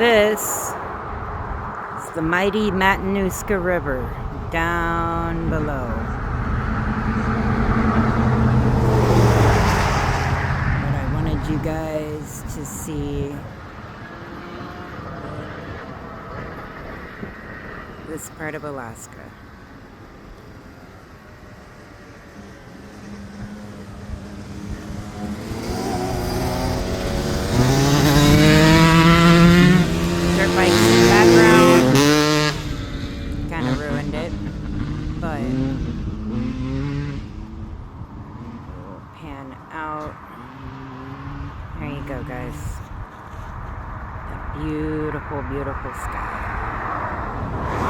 This is the mighty Matunuska River down below. But I wanted you guys to see this part of Alaska. Dirt bikes in the background. Kind of ruined it, but we'll pan out. There you go, guys. That beautiful, beautiful sky.